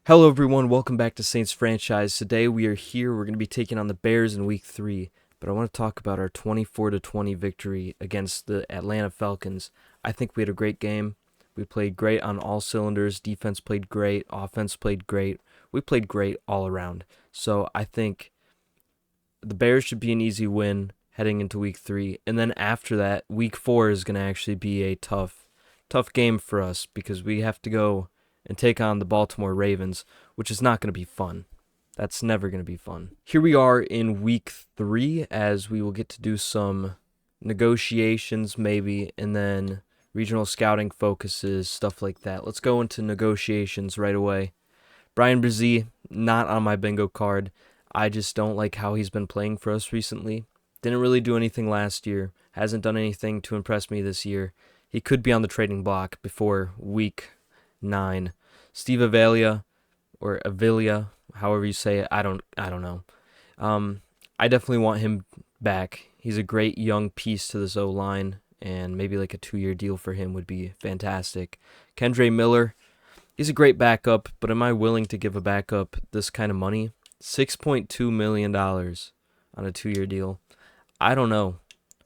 Hello everyone, welcome back to Saints Franchise. Today we're going to be taking on the Bears in week 3, but I want to talk about our 24-20 victory against the Atlanta Falcons. I think we had a great game. We played great on all cylinders. Defense played great, offense played great. We played great all around. So I think the Bears should be an easy win heading into week 3, and then after that, week 4 is going to actually be a tough game for us because we have to go and take on the Baltimore Ravens, which is not going to be fun. That's never going to be fun. Here we are in week 3, as we will get to do some negotiations maybe, and then regional scouting focuses, stuff like that. Let's go into negotiations right away. Brian Brzee, not on my bingo card. I just don't like how he's been playing for us recently. Didn't really do anything last year. Hasn't done anything to impress me this year. He could be on the trading block before week 9. Steve Avila, or Avilia, however you say it, I don't know. I definitely want him back. He's a great young piece to this O-line, and maybe like a 2-year deal for him would be fantastic. Kendre Miller, he's a great backup, but am I willing to give a backup this kind of money? $6.2 million on a 2-year deal. I don't know.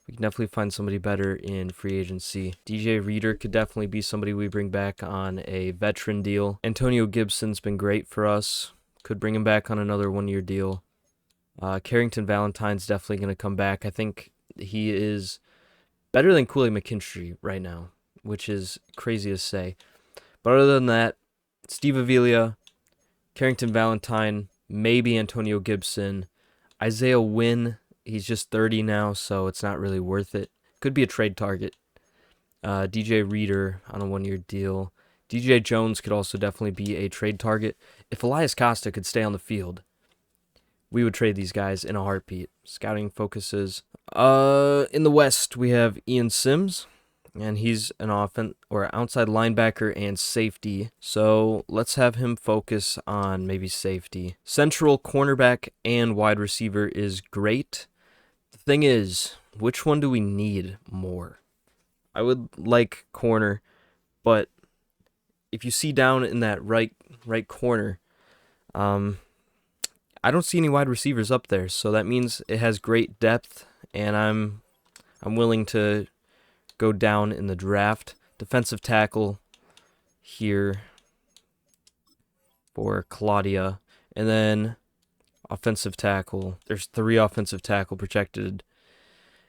We can definitely find somebody better in free agency. DJ Reader could definitely be somebody we bring back on a veteran deal. Antonio Gibson's been great for us. Could bring him back on another 1-year deal. Carrington Valentine's definitely going to come back. I think he is better than Kool-Aid McKinstry right now, which is crazy to say. But other than that, Steve Avila, Carrington Valentine, maybe Antonio Gibson, Isaiah Wynn. He's just 30 now, so it's not really worth it. Could be a trade target. DJ Reader on a 1-year deal. DJ Jones could also definitely be a trade target. If Elias Costa could stay on the field, we would trade these guys in a heartbeat. Scouting focuses. In the West, we have Ian Sims, and he's an outside linebacker and safety. So let's have him focus on maybe safety. Central cornerback and wide receiver is great. The thing is, which one do we need more? I would like corner, but if you see down in that right corner, I don't see any wide receivers up there, so that means it has great depth, and I'm willing to go down in the draft. Defensive tackle here for Claudia, and then offensive tackle. There's 3 offensive tackle projected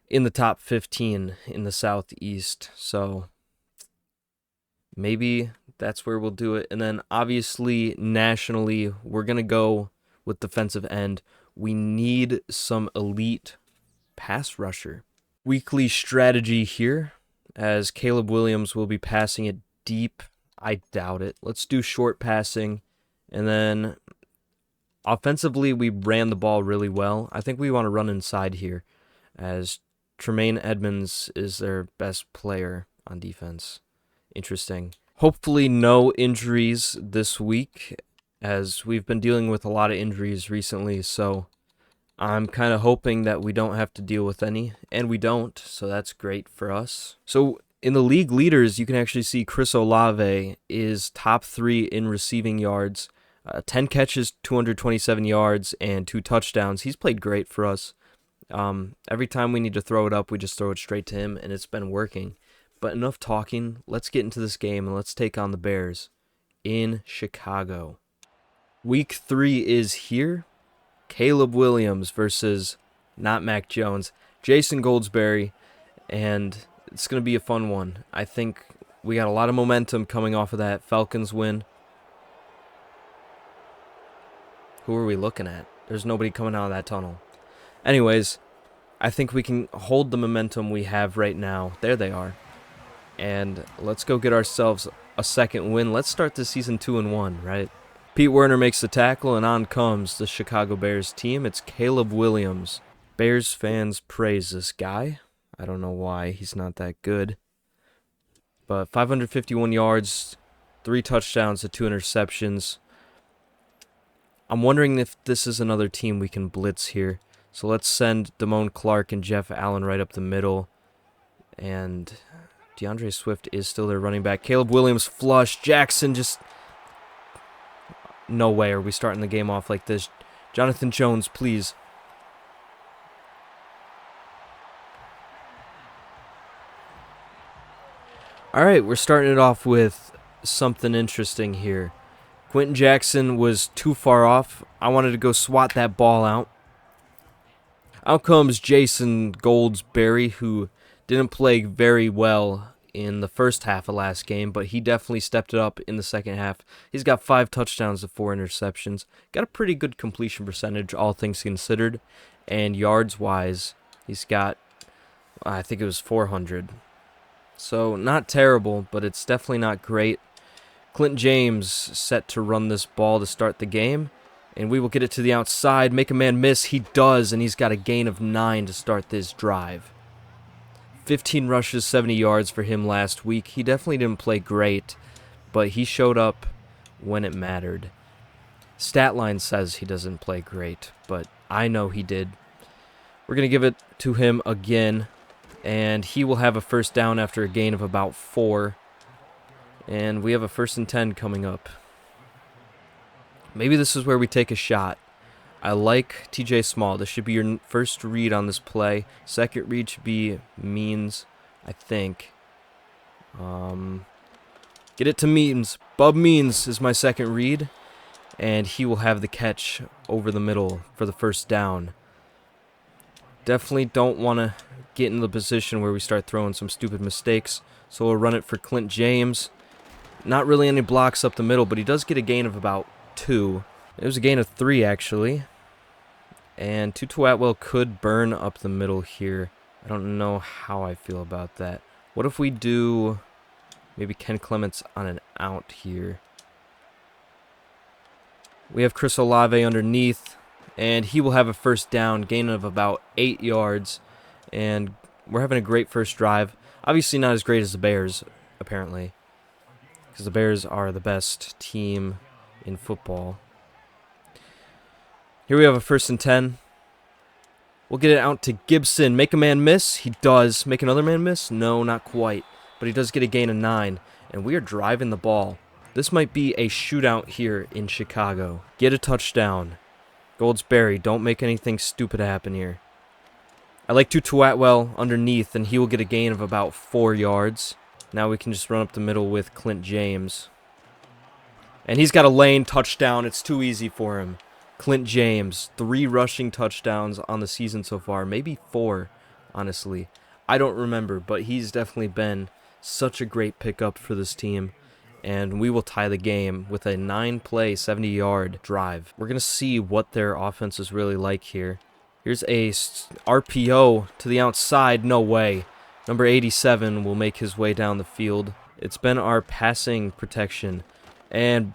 in the top 15 in the Southeast, so maybe that's where we'll do it. And then obviously nationally, we're going to go with defensive end. We need some elite pass rusher. Weekly strategy here, as Caleb Williams will be passing it deep. I doubt it. Let's do short passing, and then offensively, we ran the ball really well. I think we want to run inside here, as Tremaine Edmonds is their best player on defense. Interesting. Hopefully no injuries this week, as we've been dealing with a lot of injuries recently, so I'm kind of hoping that we don't have to deal with any, and we don't, so that's great for us. So in the league leaders, you can actually see Chris Olave is top 3 in receiving yards. 10 catches, 227 yards, and 2 touchdowns. He's played great for us. Every time we need to throw it up, we just throw it straight to him, and it's been working. But enough talking. Let's get into this game, and let's take on the Bears in Chicago. Week 3 is here. Caleb Williams versus not Mac Jones, Jason Goldsberry, and it's going to be a fun one. I think we got a lot of momentum coming off of that Falcons win. Who are we looking at? There's nobody coming out of that tunnel. Anyways, I think we can hold the momentum we have right now. There they are. And let's go get ourselves a second win. Let's start the season 2-1, right? Pete Werner makes the tackle, and on comes the Chicago Bears team. It's Caleb Williams. Bears fans praise this guy. I don't know why. He's not that good. But 551 yards, 3 touchdowns to 2 interceptions. I'm wondering if this is another team we can blitz here. So let's send Damone Clark and Jeff Allen right up the middle. And DeAndre Swift is still their running back. Caleb Williams flush. Jackson just No way are we starting the game off like this. Jonathan Jones, please. All right, we're starting it off with something interesting here. Quentin Jackson was too far off. I wanted to go swat that ball out. Out comes Jason Goldsberry, who didn't play very well in the first half of last game, but he definitely stepped it up in the second half. He's got 5 touchdowns to 4 interceptions. Got a pretty good completion percentage, all things considered. And yards-wise, he's got, I think it was 400. So not terrible, but it's definitely not great. Clint James set to run this ball to start the game. And we will get it to the outside, make a man miss. He does, and he's got a gain of 9 to start this drive. 15 rushes, 70 yards for him last week. He definitely didn't play great, but he showed up when it mattered. Statline says he doesn't play great, but I know he did. We're going to give it to him again, and he will have a first down after a gain of about 4. And we have a 1st and 10 coming up. Maybe this is where we take a shot. I like TJ Small. This should be your first read on this play. Second read should be Means, I think. Get it to Means. Bub Means is my second read. And he will have the catch over the middle for the first down. Definitely don't want to get in the position where we start throwing some stupid mistakes. So we'll run it for Clint James. Not really any blocks up the middle, but he does get a gain of about 2. It was a gain of 3, actually. And Tutu Atwell could burn up the middle here. I don't know how I feel about that. What if we do maybe Ken Clements on an out here? We have Chris Olave underneath, and he will have a first down, gain of about 8 yards. And we're having a great first drive. Obviously not as great as the Bears, apparently, because the Bears are the best team in football. Here we have a 1st and 10. We'll get it out to Gibson. Make a man miss. He does. Make another man miss? No, not quite. But he does get a gain of 9. And we are driving the ball. This might be a shootout here in Chicago. Get a touchdown. Goldsberry, don't make anything stupid happen here. I like Tutu Atwell underneath, and he will get a gain of about 4 yards. Now we can just run up the middle with Clint James. And he's got a lane touchdown. It's too easy for him. Clint James, 3 rushing touchdowns on the season so far. Maybe 4, honestly. I don't remember, but he's definitely been such a great pickup for this team. And we will tie the game with a 9-play, 70-yard drive. We're going to see what their offense is really like here. Here's a RPO to the outside. No way. Number 87 will make his way down the field. It's been our passing protection. And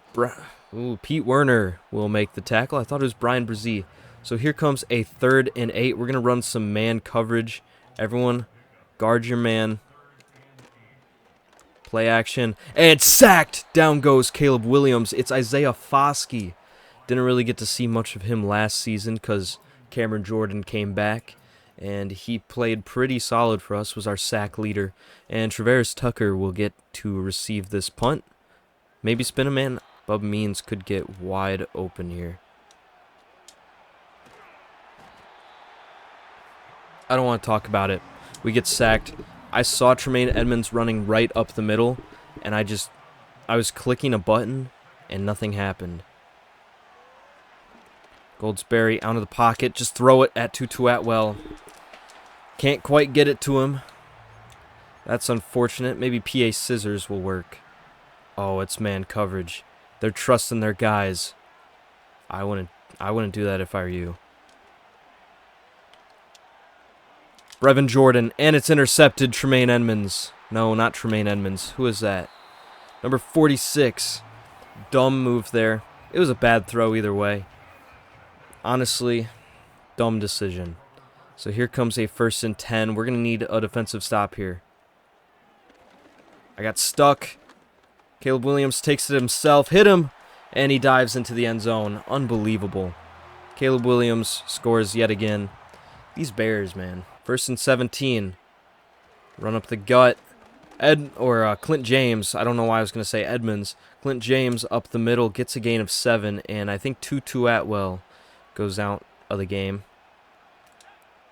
Pete Werner will make the tackle. I thought it was Brian Brzee. So here comes a 3rd and 8. We're going to run some man coverage. Everyone, guard your man. Play action. And sacked! Down goes Caleb Williams. It's Isaiah Foskey. Didn't really get to see much of him last season because Cameron Jordan came back. And he played pretty solid for us, was our sack leader. And Travaris Tucker will get to receive this punt. Maybe spin a man. Bub Means could get wide open here. I don't want to talk about it. We get sacked. I saw Tremaine Edmonds running right up the middle, and I was clicking a button, and nothing happened. Goldsberry out of the pocket. Just throw it at Tutu Atwell. Can't quite get it to him. That's unfortunate. Maybe PA Scissors will work. Oh, it's man coverage. They're trusting their guys. I wouldn't do that if I were you. Brevin Jordan, and it's intercepted. Tremaine Edmonds. No, not Tremaine Edmonds. Who is that? Number 46. Dumb move there. It was a bad throw either way. Honestly, dumb decision. So here comes a 1st and 10. We're going to need a defensive stop here. I got stuck. Caleb Williams takes it himself, hit him, and he dives into the end zone. Unbelievable. Caleb Williams scores yet again. These Bears, man. 1st and 17. Run up the gut. Clint James, I don't know why I was going to say Edmonds. Clint James up the middle gets a gain of 7, and I think Tutu Atwell goes out of the game.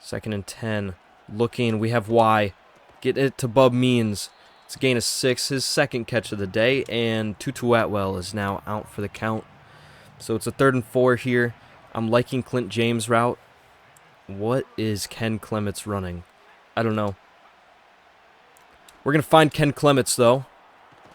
2nd and 10. Looking, we have Y. Get it to Bub Means. It's a gain of 6, his 2nd catch of the day, and Tutu Atwell is now out for the count. So it's a 3rd and 4 here. I'm liking Clint James' route. What is Ken Clements running? I don't know. We're going to find Ken Clements, though,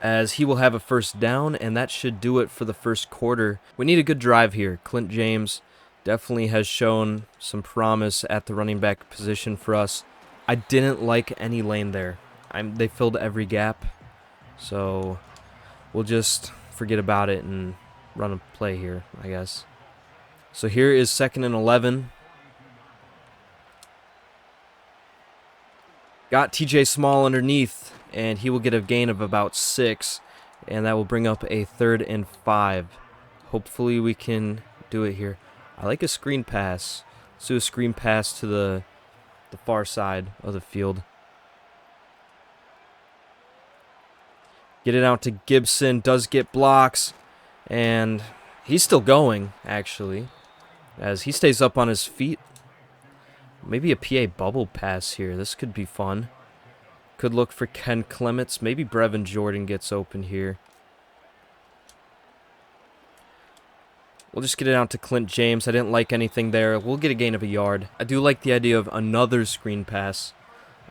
as he will have a 1st down, and that should do it for the 1st quarter. We need a good drive here. Clint James definitely has shown some promise at the running back position for us. I didn't like any lane there. They filled every gap, so we'll just forget about it and run a play here, I guess. So here is 2nd and 11. Got TJ Small underneath, and he will get a gain of about 6, and that will bring up a 3rd and 5. Hopefully we can do it here. I like a screen pass. Let's do a screen pass to the far side of the field. Get it out to Gibson, does get blocks, and he's still going, actually, as he stays up on his feet. Maybe a PA bubble pass here. This could be fun. Could look for Ken Clements. Maybe Brevin Jordan gets open here. We'll just get it out to Clint James. I didn't like anything there. We'll get a gain of a yard. I do like the idea of another screen pass.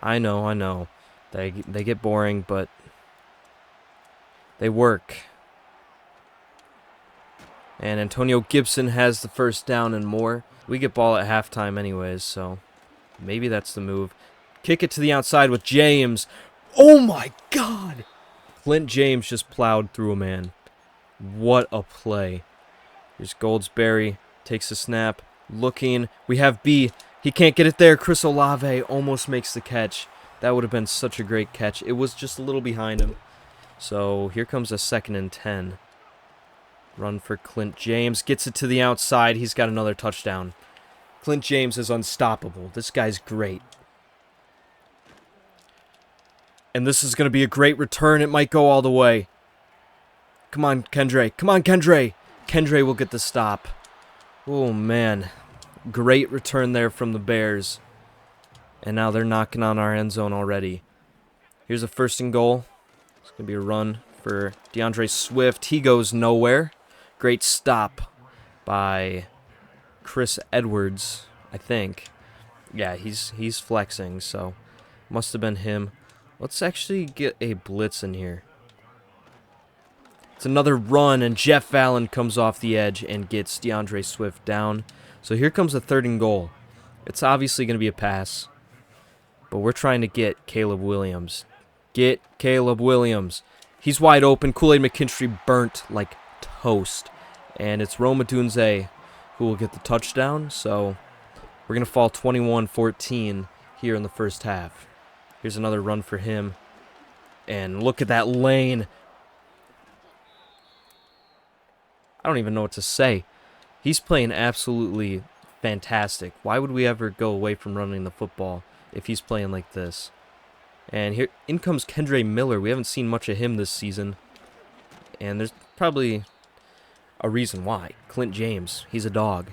I know. They get boring, but they work. And Antonio Gibson has the 1st down and more. We get ball at halftime anyways, so maybe that's the move. Kick it to the outside with James. Oh my God! Clint James just plowed through a man. What a play. Here's Goldsberry. Takes a snap. Looking. We have B. He can't get it there. Chris Olave almost makes the catch. That would have been such a great catch. It was just a little behind him. So here comes a 2nd and 10. Run for Clint James. Gets it to the outside. He's got another touchdown. Clint James is unstoppable. This guy's great. And this is going to be a great return. It might go all the way. Come on, Kendre. Come on, Kendre. Kendre will get the stop. Oh, man. Great return there from the Bears. And now they're knocking on our end zone already. Here's a 1st and goal. It's going to be a run for DeAndre Swift. He goes nowhere. Great stop by Chris Edwards, I think. Yeah, he's flexing, so must have been him. Let's actually get a blitz in here. It's another run, and Jeff Allen comes off the edge and gets DeAndre Swift down. So here comes a 3rd and goal. It's obviously going to be a pass, but we're trying to get Caleb Williams. Get Caleb Williams. He's wide open. Kool-Aid McKinstry burnt like toast. And it's Roma Dunze who will get the touchdown. So we're going to fall 21-14 here in the 1st half. Here's another run for him. And look at that lane. I don't even know what to say. He's playing absolutely fantastic. Why would we ever go away from running the football if he's playing like this? And here in comes Kendre Miller. We haven't seen much of him this season. And there's probably a reason why. Clint James, he's a dog.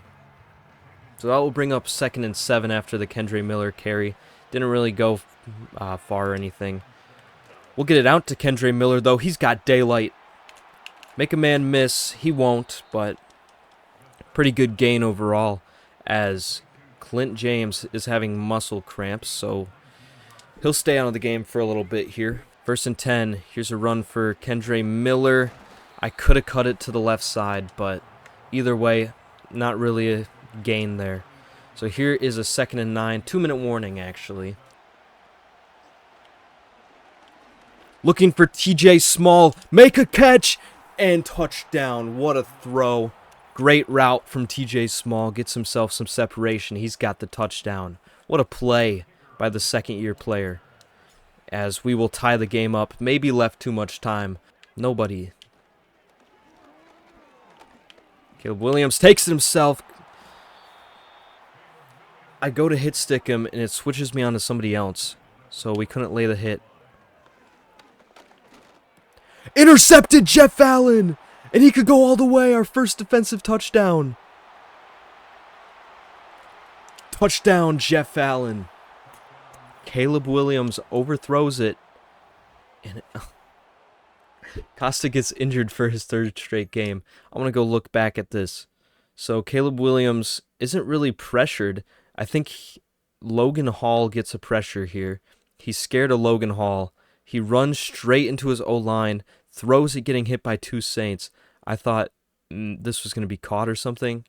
So that will bring up 2nd and 7 after the Kendre Miller carry. Didn't really go far or anything. We'll get it out to Kendre Miller, though. He's got daylight. Make a man miss. He won't, but pretty good gain overall as Clint James is having muscle cramps, so he'll stay out of the game for a little bit here. 1st and 10. Here's a run for Kendre Miller. I could have cut it to the left side, but either way, not really a gain there. So here is a 2nd and 9. 2-minute warning, actually. Looking for TJ Small. Make a catch! And touchdown. What a throw. Great route from TJ Small. Gets himself some separation. He's got the touchdown. What a play by the 2nd-year player. As we will tie the game up. Maybe left too much time. Nobody. Caleb Williams takes it himself. I go to hit stick him, and it switches me onto somebody else. So we couldn't lay the hit. Intercepted Jeff Allen! And he could go all the way. Our first defensive touchdown. Touchdown, Jeff Allen. Caleb Williams overthrows it. And Costa gets injured for his third straight game. I'm going to go look back at this. So Caleb Williams isn't really pressured. I think Logan Hall gets a pressure here. He's scared of Logan Hall. He runs straight into his O-line, throws it getting hit by two Saints. I thought this was going to be caught or something.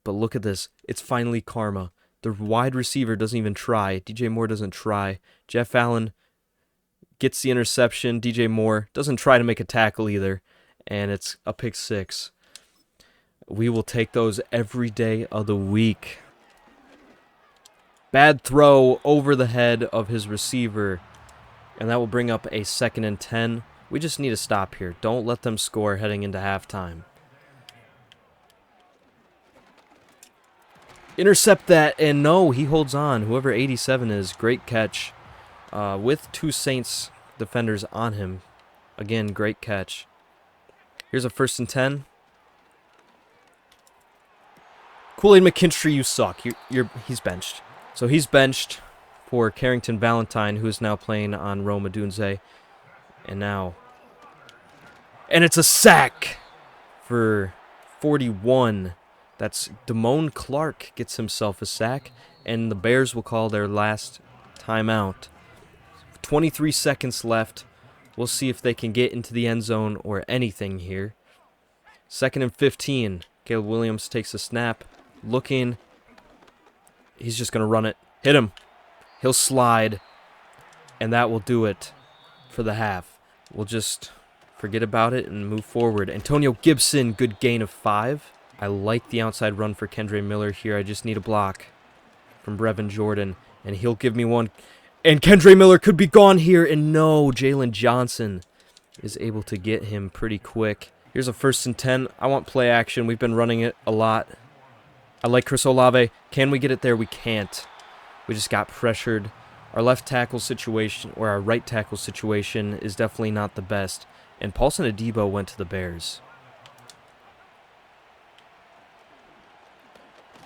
But look at this. It's finally karma. The wide receiver doesn't even try. DJ Moore doesn't try. Jeff Allen gets the interception. DJ Moore doesn't try to make a tackle either. And it's a pick six. We will take those every day of the week. Bad throw over the head of his receiver. And that will bring up a 2nd and 10. We just need to stop here. Don't let them score heading into halftime. Intercept that, and no, he holds on. Whoever 87 is, great catch. With two Saints defenders on him. Again, great catch. Here's a 1st and 10. Kool-Aid McKinstry, you suck. He's benched. So he's benched for Carrington Valentine, who is now playing on Roma Dunze. And now... And it's a sack for 41. That's Damone Clark gets himself a sack. And the Bears will call their last timeout. 23 seconds left. We'll see if they can get into the end zone or anything here. 2nd and 15. Caleb Williams takes a snap. Looking. He's just going to run it. Hit him. He'll slide. And that will do it for the half. We'll just forget about it and move forward. Antonio Gibson, good gain of 5. I like the outside run for Kendre Miller here. I just need a block from Brevin Jordan. And he'll give me one. And Kendre Miller could be gone here. And no, Jalen Johnson is able to get him pretty quick. Here's a 1st and 10. I want play action. We've been running it a lot. I like Chris Olave. Can we get it there? We can't. We just got pressured. Our left tackle situation, or our right tackle situation, is definitely not the best. And Paulson Adebo went to the Bears.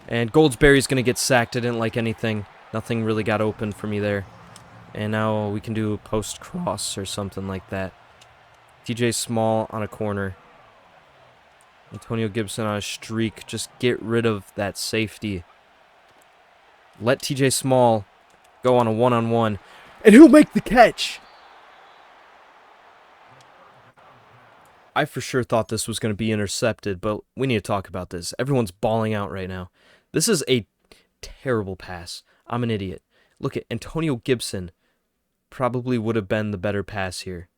And Goldsberry's going to get sacked. I didn't like anything. Nothing really got open for me there. And now we can do post-cross or something like that. TJ Small on a corner. Antonio Gibson on a streak. Just get rid of that safety. Let TJ Small go on a one-on-one. And he'll make the catch! I for sure thought this was going to be intercepted, but we need to talk about this. Everyone's bawling out right now. This is a terrible pass. I'm an idiot. Look at Antonio Gibson. Probably would have been the better pass here.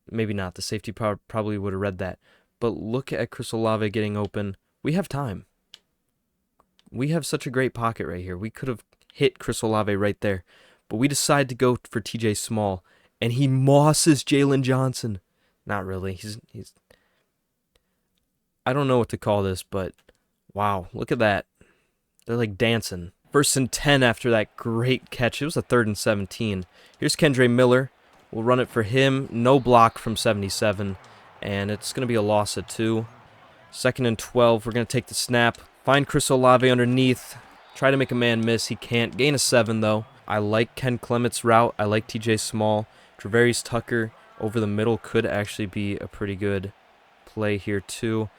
Maybe not. The safety probably would have read that. But look at Chris Olave getting open. We have time. We have such a great pocket right here. We could have hit Chris Olave right there. But we decide to go for TJ Small. And he mosses Jalen Johnson. Not really. He's I don't know what to call this, but wow, look at that. They're like dancing. 1st and 10 after that great catch. It was a 3rd and 17. Here's Kendre Miller. We'll run it for him. No block from 77. And it's going to be a loss of 2. 2nd and 12. We're going to take the snap. Find Chris Olave underneath. Try to make a man miss. He can't. Gain a 7, though. I like Ken Clement's route. I like TJ Small. Travarius Tucker over the middle could actually be a pretty good play here, too.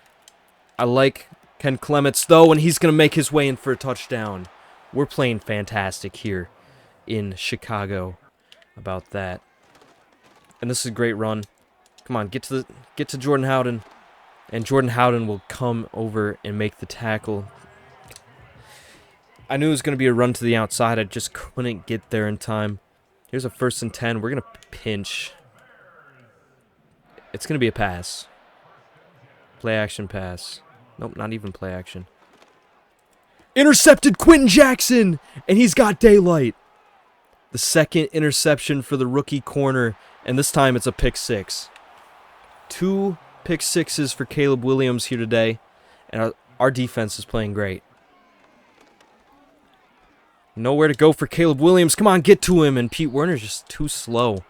I like Ken Clements, though, and he's going to make his way in for a touchdown. We're playing fantastic here in Chicago about that. And this is a great run. Come on, get to Jordan Howden. And Jordan Howden will come over and make the tackle. I knew it was going to be a run to the outside. I just couldn't get there in time. Here's a 1st and 10. We're going to pinch. It's going to be a pass. Play action pass. Nope, not even play action. Intercepted Quentin Jackson! And he's got daylight. The 2nd interception for the rookie corner. And this time it's a pick 6. 2 pick 6s for Caleb Williams here today. And our defense is playing great. Nowhere to go for Caleb Williams. Come on, get to him. And Pete Werner's just too slow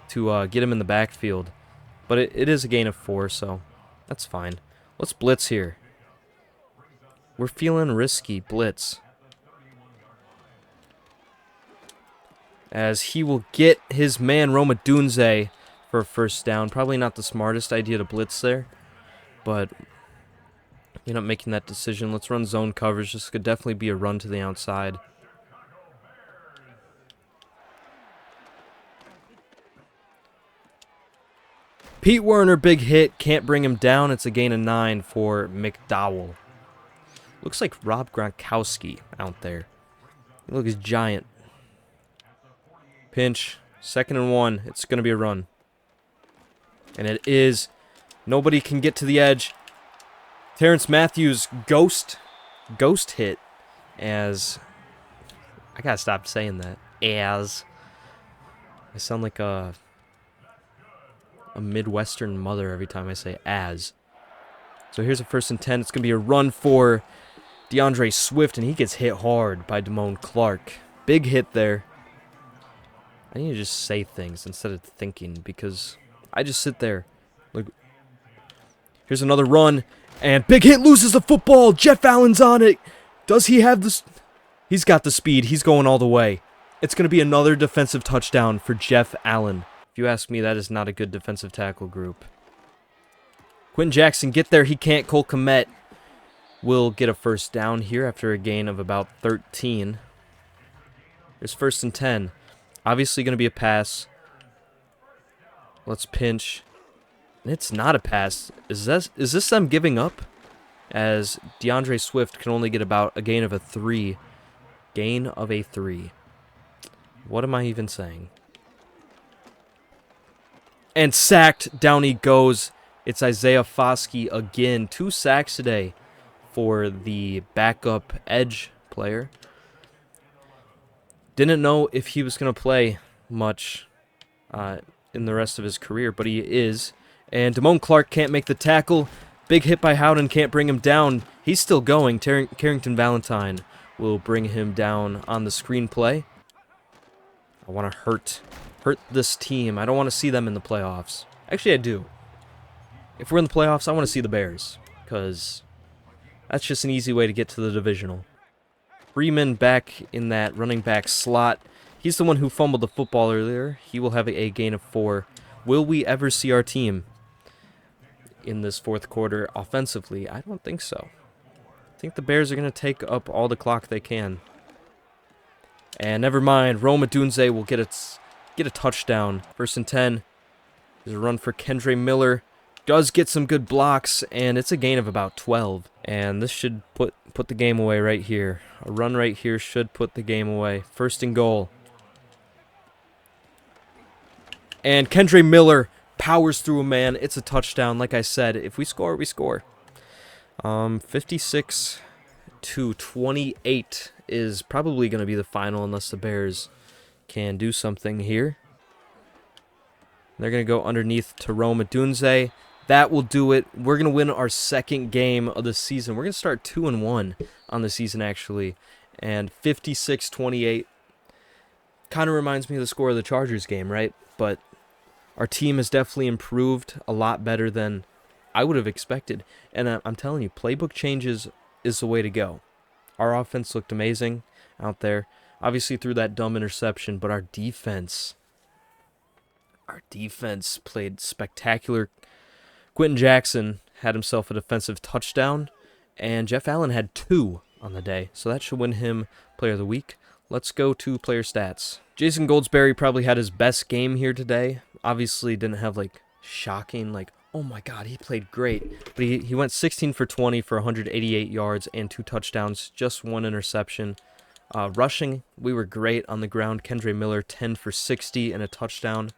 to get him in the backfield. But it is a gain of 4, so that's fine. Let's blitz here. We're feeling risky. Blitz. As he will get his man Roma Dunze for a first down. Probably not the smartest idea to blitz there, but end up making that decision. Let's run zone coverage. This could definitely be a run to the outside. Pete Werner, big hit. Can't bring him down. It's a gain of 9 for McDowell. Looks like Rob Gronkowski out there. He looks giant. Pinch. 2nd and 1. It's going to be a run. And it is. Nobody can get to the edge. Terrence Matthews ghost hit as I gotta stop saying that. As I sound like a Midwestern mother every time I say as. So here's a 1st and 10. It's gonna be a run for DeAndre Swift, and he gets hit hard by Damone Clark. Big hit there. I need to just say things instead of thinking because I just sit there. Like, here's another run. And big hit, loses the football. Jeff Allen's on it. Does he have this? He's got the speed. He's going all the way. It's going to be another defensive touchdown for Jeff Allen. If you ask me, that is not a good defensive tackle group. Quentin Jackson, get there. He can't. Cole Kmet will get a first down here after a gain of about 13. There's 1st and 10. Obviously going to be a pass. Let's pinch. It's not a pass. Is this them giving up? As DeAndre Swift can only get about a gain of a 3. Gain of a 3. What am I even saying? And sacked. Down he goes. It's Isaiah Foskey again. 2 sacks today for the backup edge player. Didn't know if he was going to play much in the rest of his career, but he is. And Damone Clark can't make the tackle. Big hit by Howden, can't bring him down. He's still going. Carrington Valentine will bring him down on the screenplay. I want to hurt this team. I don't want to see them in the playoffs. Actually, I do. If we're in the playoffs, I want to see the Bears, because that's just an easy way to get to the divisional. Freeman back in that running back slot. He's the one who fumbled the football earlier. He will have a gain of 4. Will we ever see our team in this 4th quarter offensively? I don't think so. I think the Bears are going to take up all the clock they can. And never mind, Roma Dunze will get a touchdown. 1st and 10. There's a run for Kendre Miller. Does get some good blocks, and it's a gain of about 12. And this should put the game away right here. A run right here should put the game away. 1st and goal. And Kendre Miller powers through a man. It's a touchdown. Like I said, if we score, we score. 56-28 is probably going to be the final unless the Bears can do something here. They're going to go underneath to Roma Dunze. That will do it. We're going to win our 2nd game of the season. We're going to start 2-1 on the season, actually. And 56-28 kind of reminds me of the score of the Chargers game, right? But our team has definitely improved a lot better than I would have expected. And I'm telling you, playbook changes is the way to go. Our offense looked amazing out there. Obviously threw that dumb interception, but our defense played spectacular. Quentin Jackson had himself a defensive touchdown, and Jeff Allen had 2 on the day. So that should win him Player of the Week. Let's go to player stats. Jason Goldsberry probably had his best game here today. Obviously didn't have like shocking, like, oh my god, he played great. But he went 16 for 20 for 188 yards and 2 touchdowns, just 1 interception. Rushing, we were great on the ground. Kendre Miller, 10 for 60 and a touchdown.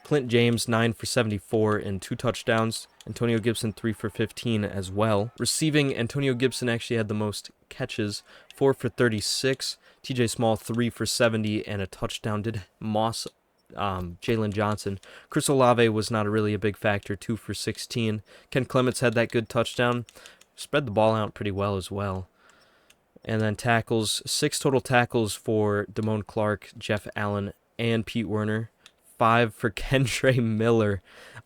Clint James, 9 for 74 and 2 touchdowns. Antonio Gibson, 3 for 15 as well. Receiving, Antonio Gibson actually had the most catches, 4 for 36. TJ Small, 3 for 70 and a touchdown. Did Moss, Jalen Johnson. Chris Olave was not really a big factor, 2 for 16. Ken Clements had that good touchdown. Spread the ball out pretty well as well. And then tackles, 6 total tackles for Damone Clark, Jeff Allen, and Pete Werner. 5 for Kendre Miller.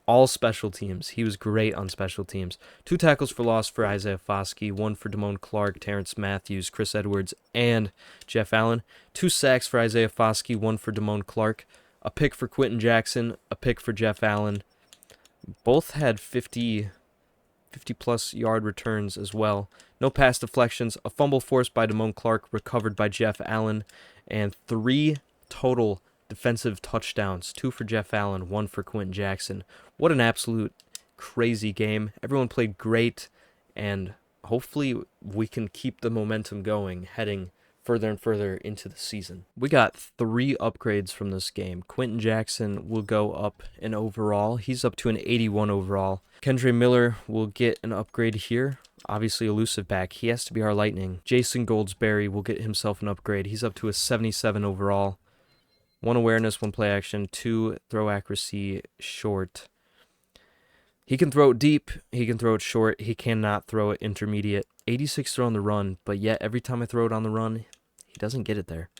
All special teams. He was great on special teams. 2 tackles for loss for Isaiah Foskey, 1 for Damone Clark, Terrence Matthews, Chris Edwards, and Jeff Allen. 2 sacks for Isaiah Foskey, 1 for Damone Clark. A pick for Quentin Jackson, a pick for Jeff Allen. Both had 50-plus yard returns as well. No pass deflections, a fumble forced by Damone Clark, recovered by Jeff Allen, and 3 total defensive touchdowns. 2 for Jeff Allen, 1 for Quentin Jackson. What an absolute crazy game. Everyone played great, and hopefully we can keep the momentum going heading further and further into the season. We got 3 upgrades from this game. Quentin Jackson will go up an overall. He's up to an 81 overall. Kendre Miller will get an upgrade here. Obviously elusive back. He has to be our Lightning. Jason Goldsberry will get himself an upgrade. He's up to a 77 overall. 1 awareness, 1 play action, 2 throw accuracy, short. He can throw it deep, he can throw it short, he cannot throw it intermediate. 86 throw on the run, but yet every time I throw it on the run, he doesn't get it there.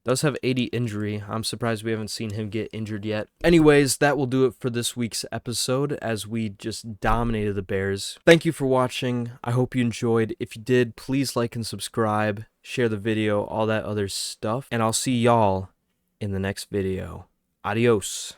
Does have 80 injury. I'm surprised we haven't seen him get injured yet. Anyways, that will do it for this week's episode as we just dominated the Bears. Thank you for watching. I hope you enjoyed. If you did, please like and subscribe, share the video, all that other stuff. And I'll see y'all in the next video. Adios.